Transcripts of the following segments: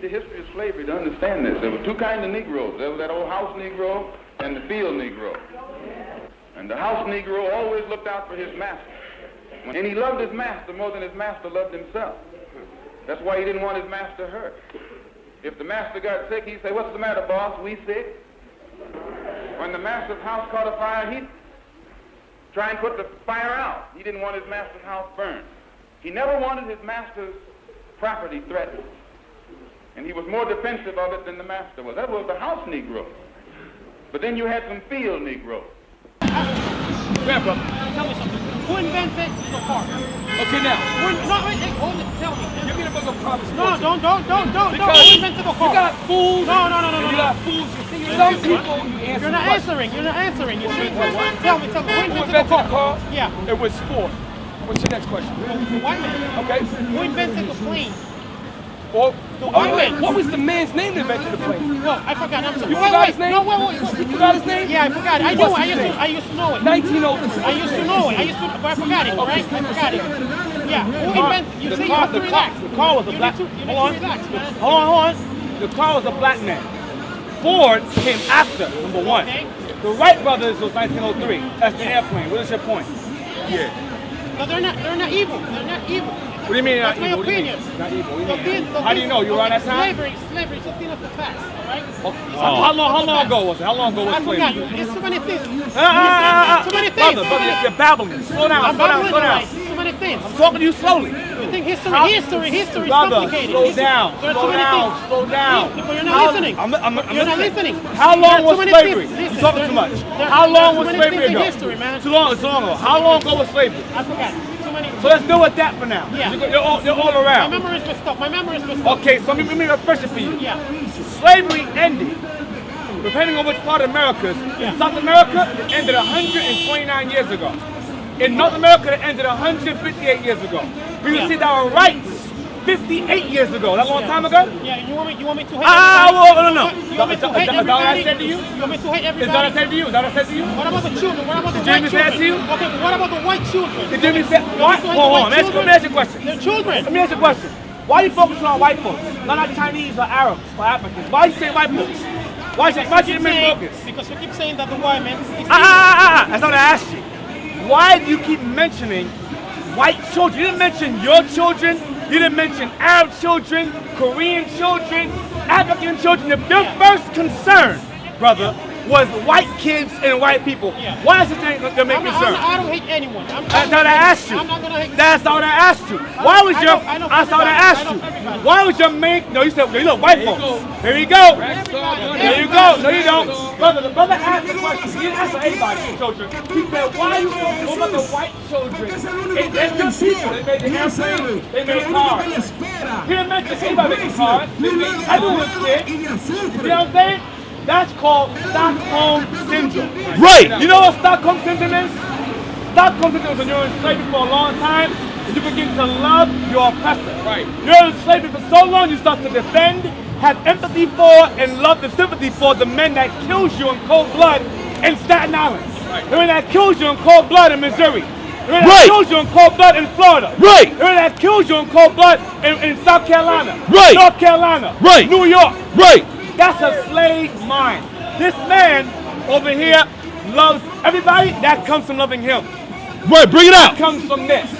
the history of slavery to understand this. There were two kinds of Negroes. There was that old house Negro and the field Negro. And the house Negro always looked out for his master. And he loved his master more than his master loved himself. That's why he didn't want his master hurt. If the master got sick, he'd say, "What's the matter, boss? We sick?" When the master's house caught a fire, he'd try and put the fire out. He didn't want his master's house burned. He never wanted his master's property threatened. And he was more defensive of it than the master was. That was the house Negro. But then you had some field Negro. Yeah, brother. Tell me something. Who invented the car? Okay, now. Hold it. Tell me. Give me the book of promise. No, don't. Because Who invented the car? you got fools. No. You got fools. Some people You're not answering. You see? Tell me. Who invented the car? Yeah. It was Ford. What's your next question? The white man. Okay. Who invented the plane? Well, the white man. What was the man's name that invented the plane? No, I forgot. I'm sorry. You forgot his name? No, wait. You forgot his name? Yeah, I forgot it. I used to know it. 1903. I used to know it. But I forgot it, right? I forgot it. Yeah. Who invented? You say you have to relax. The car was a black. Hold on. Hold on. The car was a black man. Ford came after, number one. Okay. The Wright brothers was 1903. That's the airplane. What is your point? Yeah. No, they're not evil. They're not evil. What do you mean That's not evil? my opinion. Not evil. What do you mean? The How do you know? You were on that time? Slavery is a thing of the past, all right? How long ago was it? How long ago was I forgot. slavery? It's so many things. Too many things. Brother, you're babbling. Slow down. I'm babbling. So many things. I'm talking to you slowly. You think history is Brother, complicated. slow down. There are too many things. Slow down. But you're not listening. You're not listening. How long was slavery? You're talking too much. How long was slavery ago? History, man. Too long ago. How long ago was slavery? I forgot. So let's deal with that for now. Yeah. You're all around. My memory is messed up. Okay, so let me refresh it for you. Yeah. Slavery ended, depending on which part of America. In South America, it ended 129 years ago. In North America, it ended 158 years ago. We received our rights 58 years ago. That long time ago? Yeah, you want me to hate everybody? No. You want me to hate everybody? Is that what I said to you? You want me to hate everybody? Is that what I said to you? Is that what I said to you? What about the children? What about the Did white Jimmy say that to you? children? Okay, but what about the white children? Did Jimmy say what? Hold on, let me ask you a question. They're children. Let me ask you a question. Why are you focusing on white folks? Not Chinese or Arabs or Africans. Why are you saying white folks? Why should you make focus? Because we keep saying that the white man is That's not what I asked you. Why do you keep mentioning white children? You didn't mention your children. You didn't mention Arab children, Korean children, African children. If your first concern, brother, was white kids and white people, why is it that make concern? I don't hate anyone. That's not what I asked you. I'm not gonna hate. That's not what I asked you. Why was your? That's not what I asked you. Why was your main? No, you said you look white folks. Here you go. There you go. No, you don't. Brother, the brother asked the question. He didn't ask for anybody's children. He said, why are you focusing on the white children? It's good people. They made the airplane. They made cars. He didn't mention anybody making cars. Everyone did. You know what I'm saying? That's called Stockholm Syndrome. Right. You know what Stockholm Syndrome is? Stockholm Syndrome is when you're in slavery for a long time and you begin to love your oppressor. Right. You're in slavery for so long you start to defend, have empathy for, and love and sympathy for the men that kills you in cold blood in Staten Island. Right. The men that kills you in cold blood in Missouri. The men that kills you in cold blood in Florida. Right. The men that kills you in cold blood in South Carolina. Right. North Carolina. Right. New York. Right. That's a slave mind. This man over here loves everybody. That comes from loving him. Right, bring it out. That comes from this.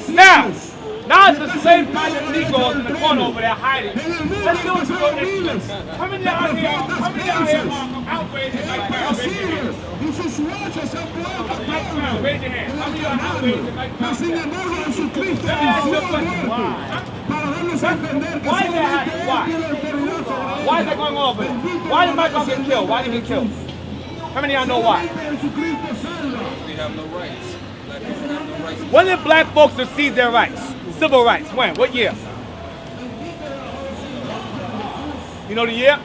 Now it's the same kind of Negroes in the corner over there hiding. Let's do it to your instruments. How many out here outraged like Brown? Raise your hand. Raise your hand. How many are outraged like Brown? Why is that happening? Why? Why is that going on over there? Why did Michael get killed? Why did he get killed? How many of y'all know why? We have no rights. Black people have no rights. When did black folks receive their rights? Civil rights. When? What year? You know the year?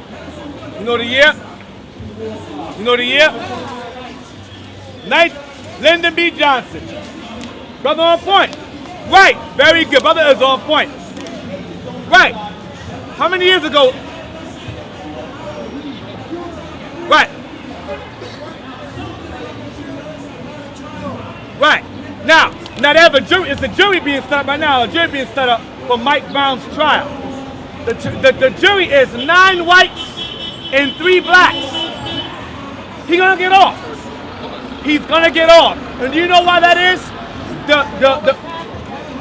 You know the year? You know the year? Lyndon B. Johnson. Brother on point. Right. Very good. Brother is on point. Right. How many years ago? Right. Right. Now they have a jury. It's a jury being set up right now. A jury being set up for Mike Brown's trial. The jury is 9 whites and 3 blacks. He's gonna get off. He's gonna get off. And do you know why that is?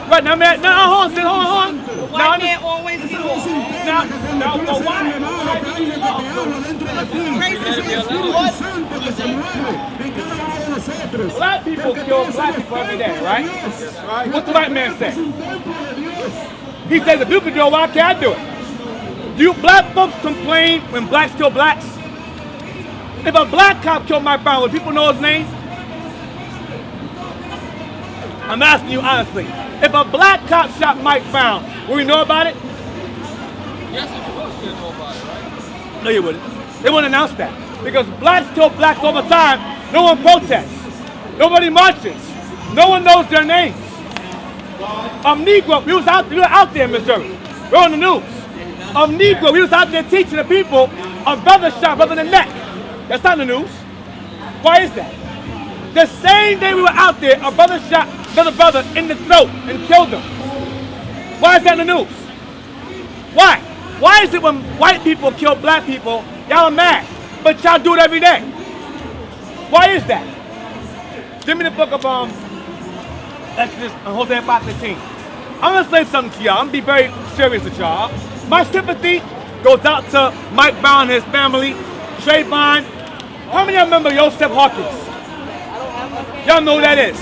Right now, man. No, hold on. White man always get off. Now, why? Black people kill black people every day, right? What's the white man say? He says, if you can do it, why can't I do it? Do black folks complain when blacks kill blacks? If a black cop killed Mike Brown, would people know his name? I'm asking you honestly. If a black cop shot Mike Brown, would we know about it? Yes, of course they know about it, right? No, you wouldn't. They wouldn't announce that. Because blacks kill blacks all the time. No one protests. Nobody marches. No one knows their names. Negro, we were out there in Missouri. We're on the news. Negro, we was out there teaching the people a brother shot brother in the neck. That's not in the news. Why is that? The same day we were out there, a brother shot another brother in the throat and killed him. Why is that in the news? Why? Why is it when white people kill black people, y'all are mad, but y'all do it every day? Why is that? Give me the book of Exodus, Hosea 5:15. I'm gonna say something to y'all. I'm gonna be very serious with y'all. My sympathy goes out to Mike Brown and his family, Trayvon. How many of y'all remember Joseph Hawkins? Y'all know who that is.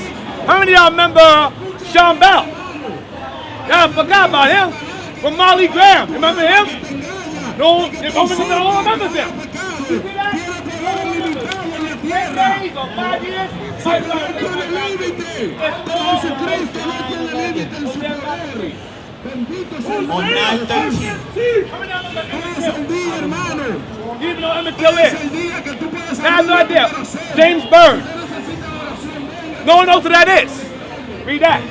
How many of y'all remember Sean Bell? Y'all forgot about him. From Marley Graham. Remember him? No one remembers him. You see that? 10 days or 5 years? On 9/13. You even know Emmett Till is. I have no idea. James Byrd. No one knows who that is. Read that.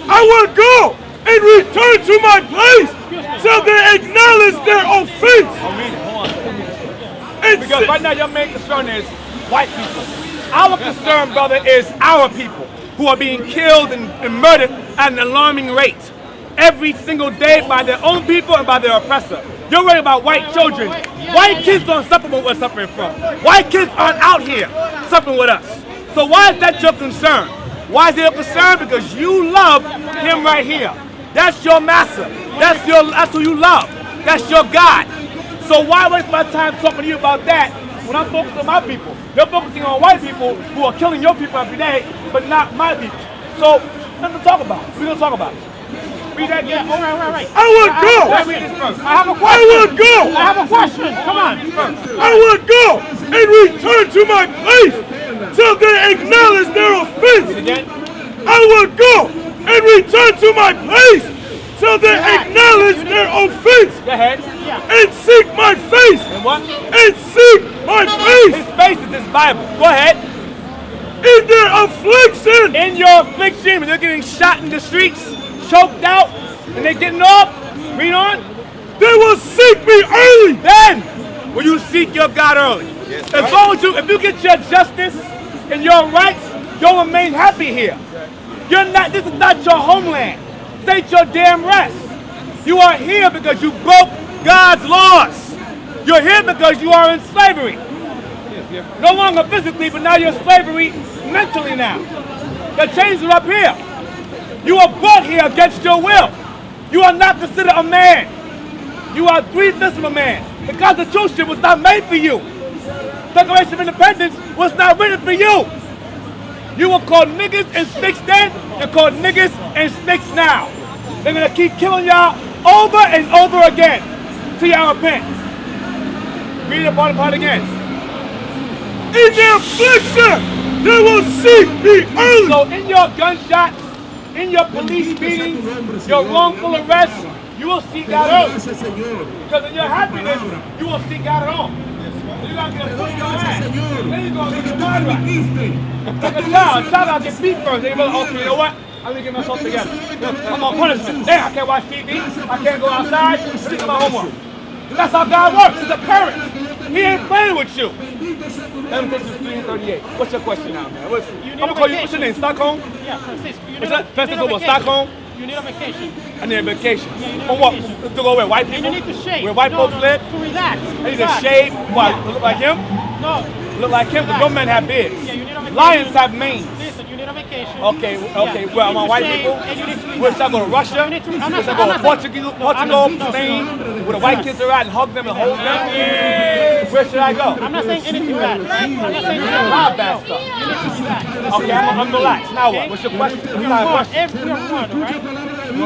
I will go and return to my place till they acknowledge their offense. Because right now your main concern is white people. Our concern, brother, is our people who are being killed and murdered at an alarming rate every single day by their own people and by their oppressor. You're worried about white children. White kids don't suffer what we're suffering from. White kids aren't out here suffering with us. So why is that your concern? Why is it your concern? Because you love him right here. That's your master. That's who you love. That's your God. So why waste my time talking to you about that when I'm focused on my people? You're focusing on white people who are killing your people every day, but not my people. So let's talk about it. We're gonna talk about it. Read that again. All right. I will go. Let's read this first. I have a question. I will go. I have a question. Come on. I will go and return to my place till they acknowledge their offense. Again. I will go and return to my place till they acknowledge their offense. Go ahead. And seek my face. And what? And seek my face. His face is this Bible. Go ahead. In their affliction. In your affliction, when they're getting shot in the streets, choked out, and they're getting off, read on. They will seek me early. Then will you seek your God early. Yes, as long as if you get your justice and your rights, you'll remain happy here. This is not your homeland. This ain't your damn rest. You are here because you broke God's laws. You're here because you are in slavery. No longer physically, but now you're in slavery mentally now. The chains are up here. You are brought here against your will. You are not considered a man. You are 3/5 of a man. The Constitution was not made for you. Declaration of Independence was not written for you. You were called niggas and snakes then. You're called niggas and snakes now. They're gonna keep killing y'all over and over again till y'all repent. Read the bottom part again. In their affliction, they will seek me early. So in your gunshots, in your police meetings, your wrongful arrests, you will seek God early. Because in your happiness, you will seek God at all. You're going to get a foot in your ass. Then you're going to get your mind right. Like a child got to get beat first. Then you're going to, okay, you know what? I'm going to get myself together. I'm on punishment. Damn, I can't watch TV. I can't go outside. Let me do my homework. That's how God works. He's a parent. He ain't playing with you. Lamentations 3:38. What's your question now, man? I'm going to call you, what's your name? Stockholm? Yeah, Francisco. What's that? Francisco, what, Stockholm? You need a vacation. I need a vacation. Yeah, you need a From what? vacation. To go where? White And people? you need to shave. Where white folks live? To relax. I need to shave. What? Yeah. Look like him? No. Look like him? Because no men have beards. Yeah, you need a vacation. Lions have manes. Listen, you need a vacation. Okay, okay. Yeah. Well, You am I need to white shave, people? and you need to Where should I go to Russia? You need to- Where I'm not- should I go I'm to not Portugal, saying- no, Spain, no. where the white kids are at and hug them and hold them? Where should I go? I'm not saying anything bad. I'm not saying A lot of bad stuff. You need to relax. Okay, I'm relaxed. Now what? What's your question? What's your question? Everyone, right?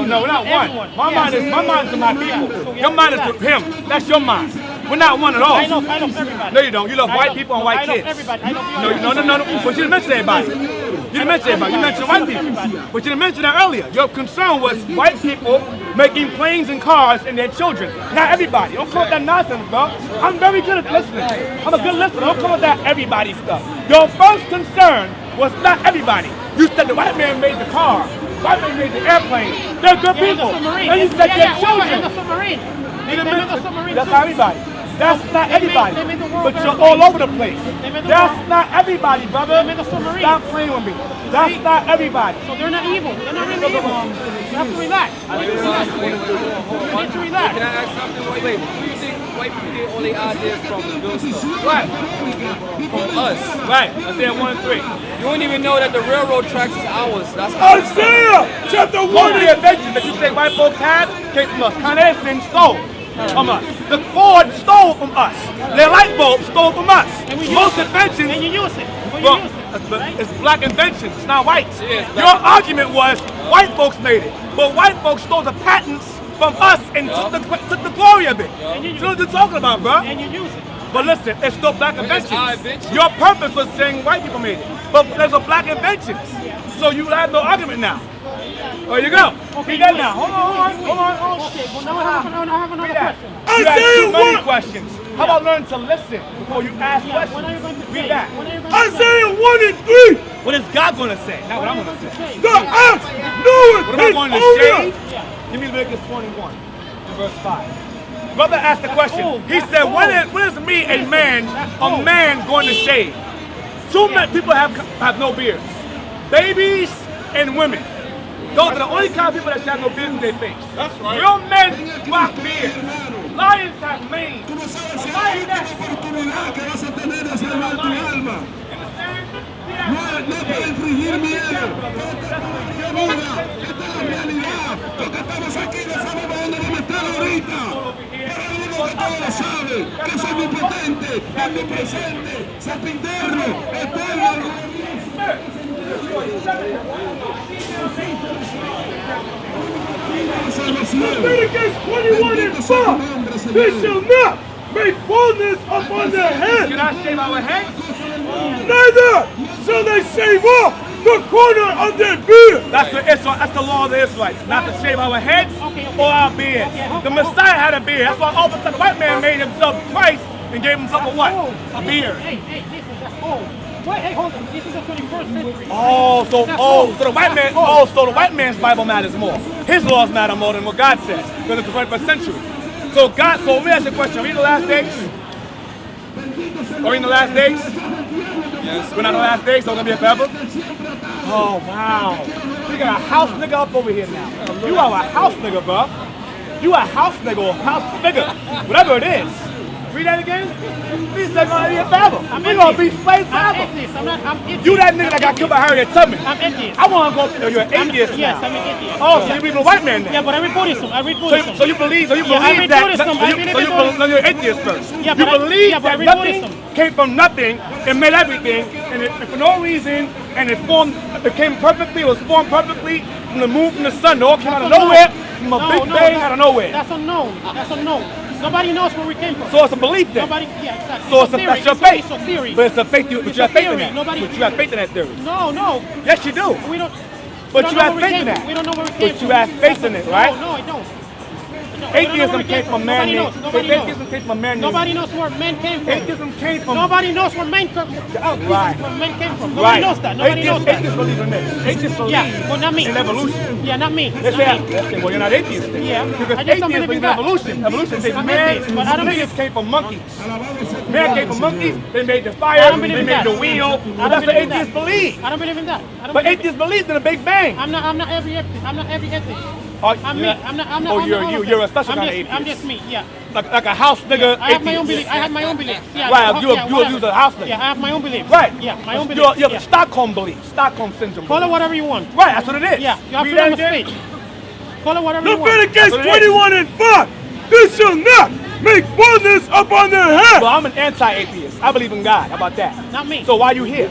No, we're not one. Everyone. My mind is to my people. So Your mind is to him. That's your mind. We're not one at all. I love everybody. No, you don't. You love white people and white I love kids. everybody. I love No. But you didn't mention everybody. You didn't mention everybody. You mentioned white people. But you didn't mention that earlier. Your concern was white people making planes and cars and their children. Not everybody. Don't come with that nonsense, bro. I'm very good at listening. I'm a good listener. Don't come with that everybody stuff. Your first concern was not everybody. You said the white man made the car. White man made the airplane. They're good people. And you said their children. And the submarine. You didn't They made mention- the submarine That's too. not everybody. That's not everybody. they made the world But better you're place. all over the place. They made the That's world- not everybody, brother. They made the submarine. Stop playing with me. That's not everybody. So they're not evil. They're not really evil. You have to relax. You need to relax. You need to relax. Can I ask something? Who do you think white people get all their ideas from to build stuff? Right. From us. Right. I said 1 and 3. You don't even know that the railroad tracks is ours. That's how Isaiah chapter 1 One of the inventions that you say white folks had came from us. Con Edison stole from us. The Ford stole from us. Their light bulb stole from us. And we Most use it. inventions, And you use it. When well, you use it. Right? it's black inventions, it's not whites. Yeah, it's Your argument was white folks made it, but white folks stole the patents from us and took the glory of it. And you That's what you're talking about, bro. And you use it. But listen, it's still black inventions. our invention. Your purpose was saying white people made it, but there's a black inventions. So you have no argument now. There you go. Okay, You got it wait, now. Hold on. Okay, well now I have another Read that. question. You have Isaiah too many 1. questions. How about learn to listen before you ask When are you questions? going to say? Read that. When are you going to say? Isaiah 1 and 3. What is God going to say? Not what I'm going to say. The axe knoweth What am I his going to owner. shave? Give me Leviticus 21, verse 5. Brother asked the question. He said, "What is me, a man going to shave?" Too many people have no beards. Babies and women. Those are the only kind of people that should have no beards in their face. That's right. Real men rock beards. Lions have manes. Lions have oportunidad que vas a tener de salvar tu alma. No para infringir miedo. Esta es la realidad. Los que estamos aquí no sabemos dónde vamos a estar ahorita. Pero el único que todo lo sabe, que es omnipotente, omnipresente, sempiterno, eterno. Leviticus 21 and 5. They shall not make baldness upon their head. Can I shave our heads? Neither shall they shave off the corner of their beard. That's the law of the Israelites. Not to shave our heads or our beards. The Messiah had a beard. That's why all of a sudden the white man made himself Christ and gave himself a what? A beard. Hey, listen, that's old. Wait, hey, hold on. This is the 21st century. So the white man's Bible matters more. His laws matter more than what God says, because it's the 21st century. So let me ask you a question. Are we in the last days? Are we in the last days? Yes. We're not in the last days, so it's gonna be forever? Oh wow. We got a house nigga up over here now. You are a house nigga, bro. You a house nigga or house nigga. Whatever it is. Read that again? These niggas gonna be forever. We're gonna be slaves I'm forever. atheist. I'm atheist. You that nigga that got killed by Harriet Tubman. I'm atheist. I wanna go, you're an atheist Yes, now. I'm an atheist. Oh, so you believe in a white man then? Yeah, but I read Buddhism. So you believe I read that, Buddhism. I believe in Buddhism. no, you're an atheist first. Yeah, You but believe I that read nothing Buddhism. came from nothing and made everything, and it, for no reason, and it came perfectly, it was formed perfectly from the moon, from the sun. It all came out of nowhere, from a big bang out of nowhere. That's unknown. That's unknown. Nobody knows where we came from. So it's a belief then. Nobody, yeah, exactly. So that's your faith. It's a theory. But it's a faith, but It's you have a faith in theory. that. Nobody- But you have faith in that theory. No. Yes, you do. We don't. But we you don't have know where we faith came in that. from. We don't know where we came But from. you have faith in it, right? No, I don't. Atheism came from a man named. Nobody knows. Atheism came from a man named. Nobody knows where men came from. Atheism came from. Nobody knows where men came from. Right. Where men came from. Nobody knows that. Nobody knows that. Atheists believe in this. Atheists believe but not me. in evolution. Yeah, not me. They say, okay, well, you're not atheist then. Yeah. Because I just don't atheists believe in believe in that. evolution. Evolution says I'm man, atheist, but I don't niggas came from monkeys. Man came from monkeys. They made the I fire. don't believe They in made that. the wheel. I But don't that's what believe in that. atheists believe. I don't believe in that. But atheists believe in the Big Bang. I'm not every atheist. I'm not every atheist. I'm me. I'm not. Oh, I'm you're not all you. of You're them. a special kind of atheist. I'm just me. Yeah. Like a house nigga. I have my own atheist. belief. I have my own belief. Yeah. Right, you a house nigga. Yeah, I have my own belief. Right. Yeah, my own belief. You have a Stockholm belief. Stockholm syndrome. Call it whatever you want. Right, that's what it is. Yeah, you have Read freedom that of again. speech. Call it whatever you want. Leviticus That's what it is. 21:5. This shall not make boldness upon their head. Well, I'm an anti-atheist. I believe in God. How about that? Not me. So why are you here?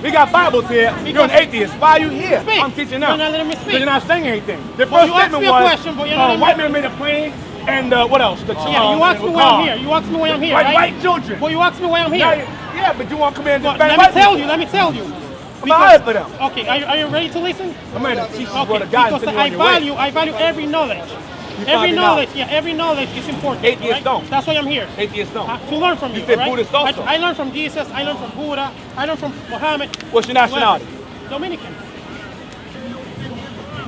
We got Bibles here. You're an atheist. Why are you here? Speak. I'm teaching You're them. not letting me Because speak. you're not saying anything. The Well, first you asked statement me a was, question, but you're not letting white me- man made a plane, and what else? The Yeah, you asked me why I'm here. You asked me why I'm here, right? White children. Well, you asked me why I'm Now here. yeah, but you want to come in and But defend let white me tell people. you. Let me tell you. I'm not hired for them. Okay, are you ready to listen? I'm ready to teach you Okay, what a God because sent you on your way. I value every knowledge. Every knowledge, every knowledge is important. Atheists right? don't. That's why I'm here. Atheists don't. To learn from you. You said right? Buddhists also. I learned from Jesus. I learned from Buddha. I learned from Muhammad. What's your nationality? Dominican.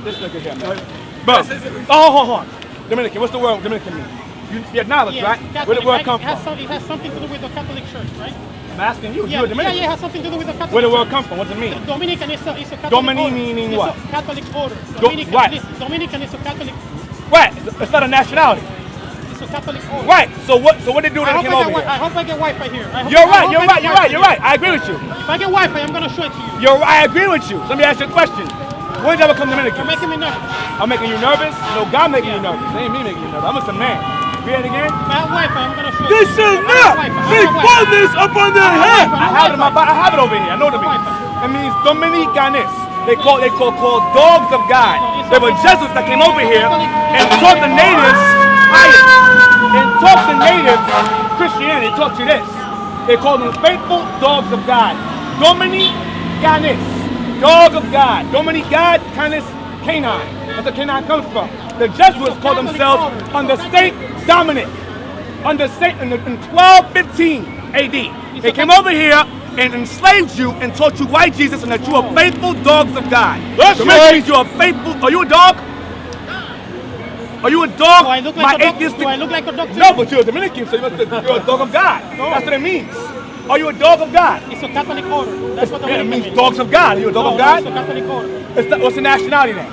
This nigga here. Bro. Oh, hold on. Dominican. What's the word Dominican mean? You acknowledge, right? Where Catholic, did the word right? come It has from? something to do with the Catholic Church, right? I'm asking you. Yeah, You're a Dominican. it has something to do with the Catholic Where did the word Church. come from? What does it mean? Dominican is a Catholic Domini order. meaning It's what? a Catholic order. right. Dominican is a Catholic. Right. It's not a nationality. It's a Catholic order. Right. So what they do when they came over here? I hope I get Wi-Fi here. You're right. I agree with you. If I get Wi-Fi, I'm gonna show it to you. I agree with you. Let me ask you a question. When did you ever become Dominican? You're making me nervous. I'm making you nervous? No, God making you nervous. It ain't me making you nervous. I'm just a man. Read it again. If I have Wi-Fi, I'm gonna show it They to you. shall I not have Wi-Fi. make boldness upon their head. I have it in my Bible. I have it over here. I know what it means. It means Dominicanes. They called dogs of God. They were Jesuits that came over here and taught the natives Christianity. Taught you this. They called them faithful dogs of God. Dominicanes, dog of God. Dominic God, canis, canine. That's where canine comes from. The Jesuits called themselves under Saint Dominic, in 1215 AD. They came over here and enslaved you and taught you white Jesus and that you are faithful dogs of God. That's right. Means you are faithful. Are you a dog? Are you a dog? Do I look like a dog? Do I look like a dog? No, but you're a Dominican, so you're a dog of God. That's what it means. Are you a dog of God? It's a Catholic order. That's what It Dominican means means. dogs of God. Are you a dog of No, God? it's a Catholic order. What's the nationality then?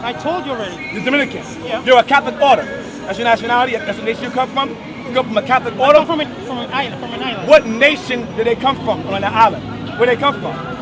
I told you already. You're Dominican. Yeah. You're a Catholic order. That's your nationality. That's the nation you come from. You come from a Catholic I order. come from an island. What nation did they come from on the island? Where they come from?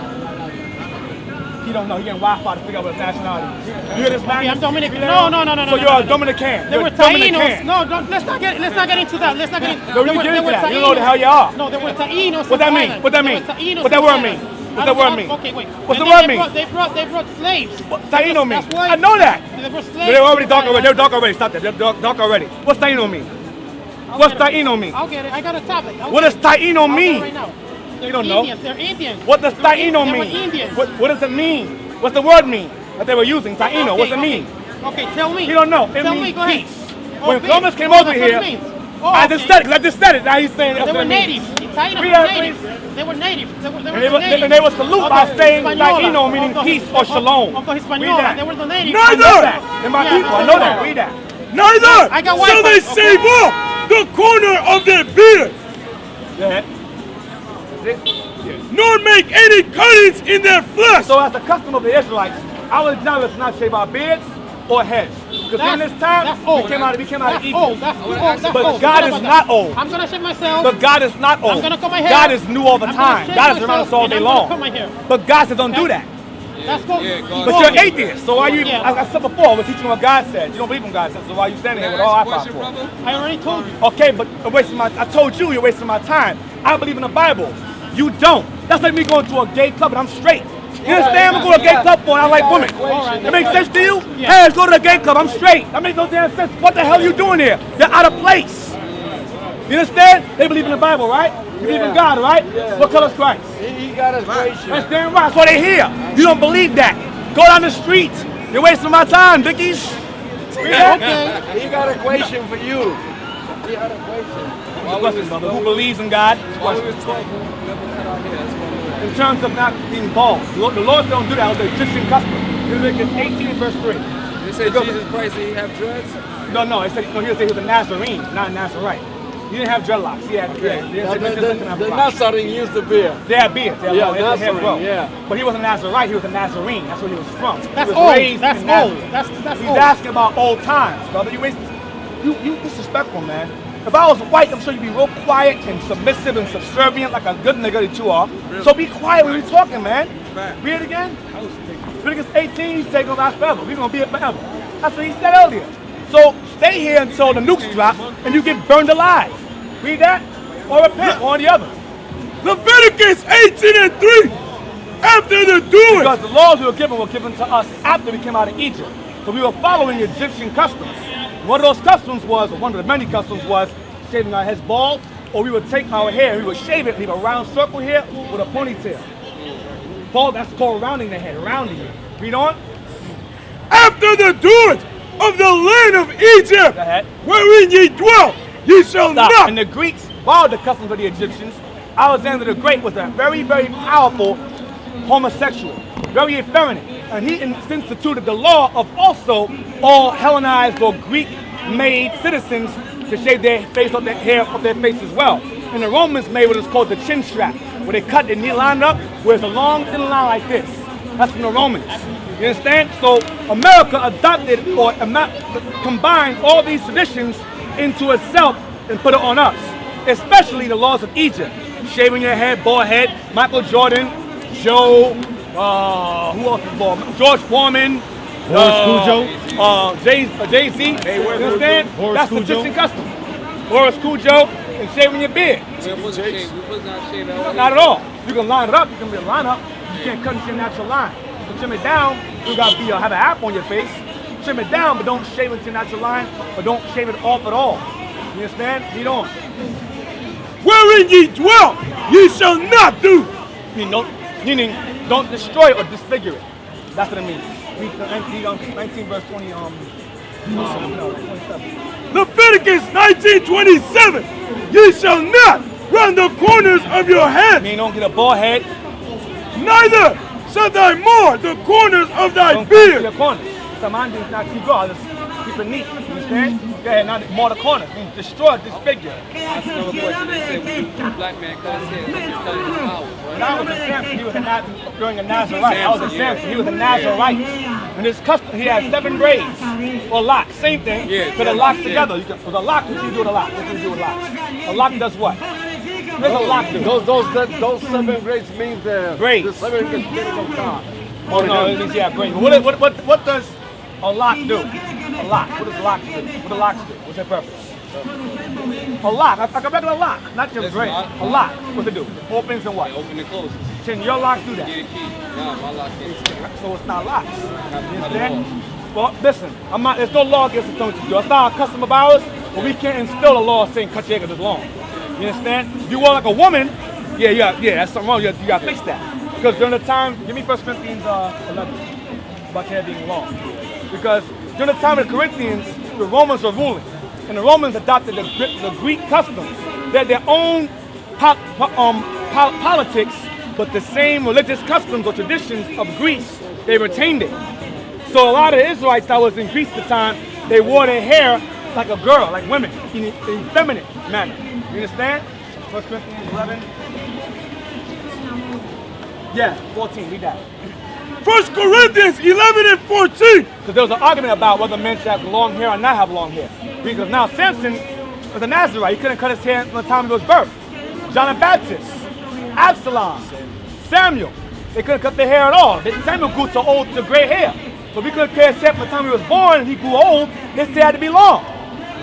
He don't know. He getting Wi-Fi to figure out what his nationality is. You hear this man? Okay, I'm Dominican. No. So you're a Dominican. They were Taínos. No, let's not get into that. Let's not get into that. No, you get into that. You know what the hell you are. No, they were Taínos. What that mean? What that mean? What that word mean? What's that word mean? Okay, wait. What's the word mean? They brought slaves. What Taíno mean? That's why I know that. They brought slaves. They were already dark already. They're dark already. Stop that. They're dark already. What's Taíno mean? What's Taíno mean? I'll get it. I got a tablet. What does Taíno I'll get it mean? right now. You don't know. They're Indians. What does Taíno They were mean? Indians. What does it mean? What's the word mean that they were using? Taíno. What's it mean? Okay, tell me. You don't know. It Tell means me. Go ahead. peace. Oh, When peace. Columbus came Oh, over that's what here, it means. Oh, I just said it. I just said it. Now he's saying that's They what were it means. natives. Taínos Read were that, natives. please. They were natives. And they would salute by saying Taíno, meaning peace or shalom. Of the Read Hispaniola. that. They were the natives. I know Neither. that. They're my Yeah, people. I that's know what that. I Read that. Neither I got shall Wi-Fi, they okay. save off the corner of their beard, Go ahead. That's it. nor make any cuttings in their flesh. So as the custom of the Israelites, our example is not shave our beards or heads. Because in this time, we came out of That's Egypt. old. That's But old. God Forget is about not that. old. I'm gonna shave myself. But God is not old. I'm gonna cut my hair. God is new all the I'm gonna time. shave God is around us myself, all and day I'm gonna long. cut my hair. But God says don't do that. That's cool. But you're an atheist, so why you? Yeah. I said before, we're teaching what God said. You don't believe in God said, so why are you standing here with all our power for? I already told you. Okay, but I told you you're wasting my time. I believe in the Bible. You don't. That's like me going to a gay club and I'm straight. You understand? I'm going to a gay club for and I like women. That makes sense to you? Yeah. Hey, let's go to the gay club. I'm straight. That makes no damn sense. What the hell are you doing here? You're out of place. You understand? They believe in the Bible, right? You believe in God, right? What color is Christ? He got us gracious. That's damn right. That's why they're here. You don't believe that. Go down the street. You're wasting my time, Dickies. Okay. He got an equation for you. He got an equation. Who believes in God? While we was talking, we never cut our hair. That's one way. In terms of not being bald. The Lord don't do that. It was the Egyptian custom. Leviticus 18 verse 3. They say Jesus Christ, did he have dreads? No, he said he was a Nazarene, not a Nazarite. He didn't have dreadlocks. He had dreads. The Nazarene used the beard. They had beards. They had Nazarene, yeah. But he wasn't a Nazarite. He was a Nazarene. That's where he was from. That's he was old. raised That's in old. Nazareth. That's He's old. asking about old times, brother. You disrespectful, man. If I was white, I'm sure you'd be real quiet and submissive and subservient like a good nigga that you are. Really? So be quiet when you're talking, man. Read it again. Leviticus 18, he's taking us forever. We're going to be here forever. That's what he said earlier. So stay here until the nukes drop and you get burned alive. Read that or repent, one or the other. Leviticus 18 and 3. After the doing. Because the laws we were given to us after we came out of Egypt. So we were following Egyptian customs. One of those customs was, or one of the many customs was, shaving our heads bald, or we would take our hair and we would shave it, leave a round circle here with a ponytail. Bald, that's called rounding the head, rounding it. Read on. After the doings of the land of Egypt, wherein ye dwell, ye shall not. And the Greeks followed the customs of the Egyptians. Alexander the Great was a very, very powerful homosexual, very effeminate. And he instituted the law of also all Hellenized or Greek-made citizens to shave their face off their hair off their face as well. And the Romans made what is called the chin strap, where they cut their knee line up, where it's a long thin line like this. That's from the Romans. You understand? So America adopted or combined all these traditions into itself and put it on us, especially the laws of Egypt. Shaving your head, bald head, Michael Jordan, Joe, who else is bald? George Foreman, Jay-Z. You understand? That's the Egyptian custom. Boris Cujo and shaving your beard. Not at all. You can line it up. You can be a line up. You can't cut into your natural line. You can trim it down. You got to have an app on your face. Trim it down, but don't shave into your natural line, or don't shave it off at all. You understand? Read on. Wherein ye dwell, ye shall not do. Meaning, don't destroy it or disfigure it. That's what it means. Read 19 verse 20. 27. Leviticus 19:27. Ye shall not run the corners of your head. Meaning, don't get a bald head. Neither shall thy more the corners of thy don't beard. Your corners. Some man did not keep going. Just keep it neat. You understand? Yeah, not more the corners. Means destroy, disfigure. That's another question. They say when a black man cut his hair, he's cutting his powers, right? That was a Samson. He was during a Nazarite. That was a Samson. He was a Nazarite. And his custom, he had 7 braids or locks. Same thing. Put the locks together. With a lock, what do you do with a lock? What do you do with locks? A lock does what? What does a lock do? Those 7 braids mean the 7 braids of God. Oh no, it means braids. What does a lock do? A lock. What does locks do? What do locks do? What's their purpose? A lock, like a regular lock, not just braid. A lock. What's it do? It opens and what? They open and close. Can your locks do that? Get a key. Nah, my lock can't. So it's not locks. You understand? Well, listen, there's no law against the something to do. It's not a custom of ours, but we can't instill a law saying cut your hair this long. You understand? If you want like a woman, that's something wrong. You got to fix that. Because during the time, give me 1 Corinthians 11 about your hair being long. Because during the time of the Corinthians, the Romans were ruling. And the Romans adopted the Greek customs. They had their own politics, but the same religious customs or traditions of Greece, they retained it. So a lot of the Israelites that was in Greece at the time, they wore their hair like a girl, like women, in a feminine manner. You understand? 1 Corinthians 11. 14, read that. 1 Corinthians 11 and 14. Because there was an argument about whether men should have long hair or not have long hair. Because now Samson was a Nazarite. He couldn't cut his hair from the time of his birth. John the Baptist, Absalom, Samuel, they couldn't cut their hair at all. Samuel grew to old to gray hair. So if he couldn't cut his hair from the time he was born and he grew old, his hair had to be long.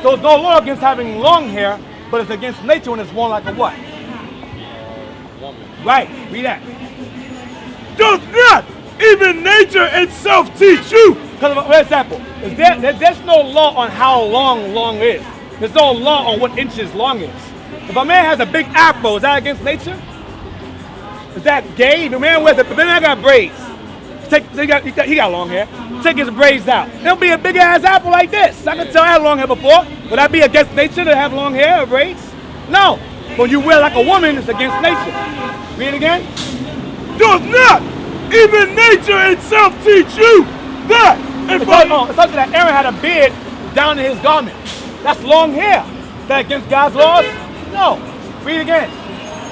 So there's no law against having long hair, but it's against nature when it's worn like a what? Woman. Right, read that. Does not even nature itself teach you? Because, for example, there's no law on how long is. There's no law on what inches long is. If a man has a big afro, is that against nature? Is that gay? If a man got braids, he got long hair. take his braids out. It'll be a big ass apple like this. I can tell I had long hair before. Would I be against nature to have long hair or braids? No. When you wear like a woman, it's against nature. Read it again. Does not even nature itself teach you that? It's also that Aaron had a beard down to his garment. That's long hair. Is that against God's laws? No. Read it again.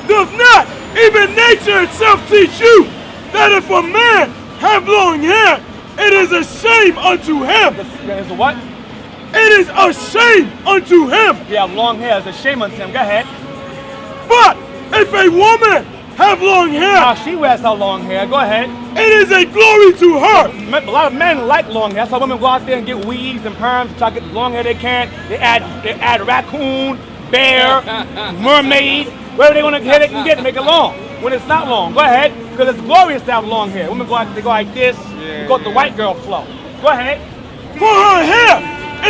Does not even nature itself teach you that if a man have long hair, it is a shame unto him? It's a what? It is a shame unto him. If you have long hair, it's a shame unto him. Go ahead. But if a woman have long hair, now she wears her long hair. Go ahead. It is a glory to her. A lot of men like long hair. That's why women go out there and get weaves and perms, try to get the long hair they can. They add raccoon, bear, mermaid, whatever they want to get, they can get to make it long. When it's not long, go ahead, because it's glorious to have long hair. Women go out, they go like this, go the white girl flow. Go ahead. For her hair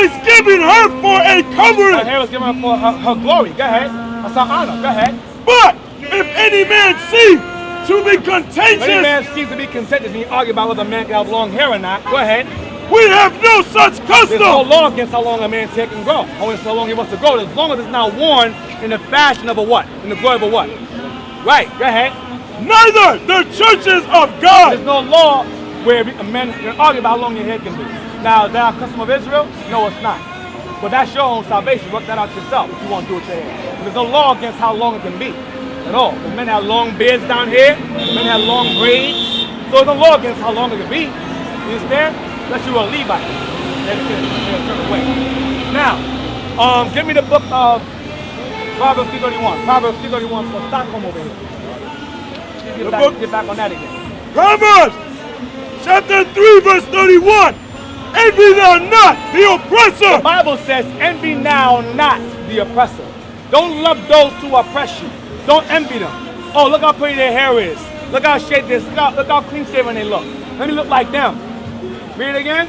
is giving her for a covering. Her hair is giving her for her glory. Go ahead. That's her honor. Go ahead. But if any man sees to be contentious, any man seems to be contentious, and you argue about whether a man can have long hair or not. Go ahead. We have no such custom. There's no law against how long a man's hair can grow. Only so long he wants to grow. As long as it's not worn in the fashion of a what? In the glory of a what? Right. Go ahead. Neither the churches of God. There's no law where a man can argue about how long your hair can be. Now, is that a custom of Israel? No, it's not. But that's your own salvation. Work that out yourself if you want to do it with your hair. There's no law against how long it can be at all. The men have long beards down here. Men have long braids. So there's no law against how long it can be. You understand? Unless you were a Levite. Then it's in a certain way. Now, give me the book of Proverbs 3:31. Proverbs 3:31 for Stockholm over here. Get back on that again. Proverbs chapter 3 verse 31. Envy thou not the oppressor. The Bible says, envy now not the oppressor. Don't love those who oppress you. Don't envy them. Oh, look how pretty their hair is. Look how shaved this. Look how clean shaven they look. Let me look like them. Read it again.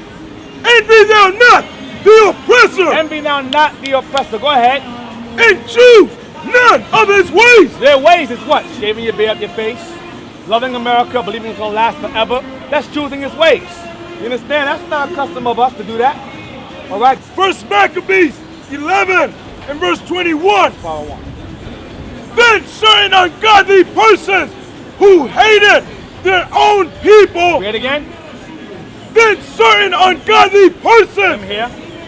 Envy thou not the oppressor. Envy thou not the oppressor. Go ahead. And choose none of his ways. Their ways is what? Shaving your beard up your face. Loving America, believing it's going to last forever. That's choosing his ways. You understand? That's not a custom of us to do that. All right? First Maccabees 11 and verse 21. Then certain ungodly persons who hated their own people. Read it again. Then certain ungodly persons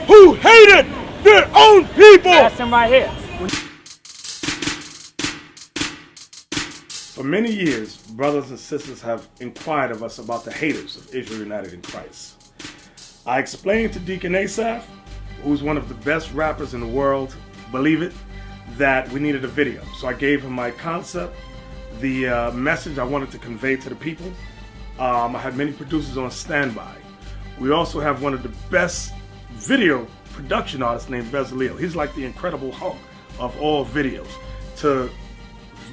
who hated their own people. That's him right here. For many years, brothers and sisters have inquired of us about the haters of Israel United in Christ. I explained to Deacon Asaph, who's one of the best rappers in the world, believe it, that we needed a video. So I gave him my concept, the message I wanted to convey to the people. I had many producers on standby. We also have one of the best video production artists named Bezaleel. He's like the Incredible Hulk of all videos. To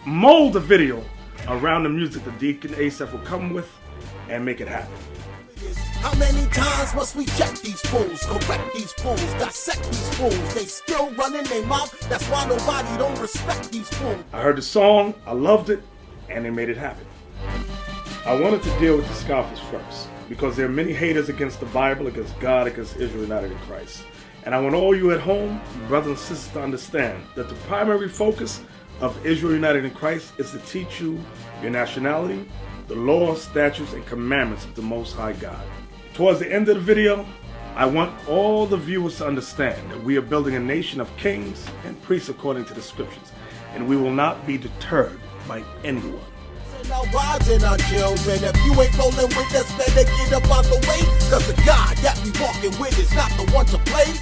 mold the video around the music that Deacon Asaph will come with and make it happen. How many times must we check these fools, correct these fools, dissect these fools? They still running their mouth, that's why nobody don't respect these fools. I heard the song, I loved it, and they made it happen. I wanted to deal with the scoffers first, because there are many haters against the Bible, against God, against Israel United in Christ. And I want all you at home, brothers and sisters, to understand that the primary focus of Israel United in Christ is to teach you your nationality, the laws, statutes, and commandments of the Most High God. Towards the end of the video, I want all the viewers to understand that we are building a nation of kings and priests according to the scriptures, and we will not be deterred by anyone. Now rising our children, if you ain't rolling with us, better get up out the way, cause the God that we walking with is not the one to play.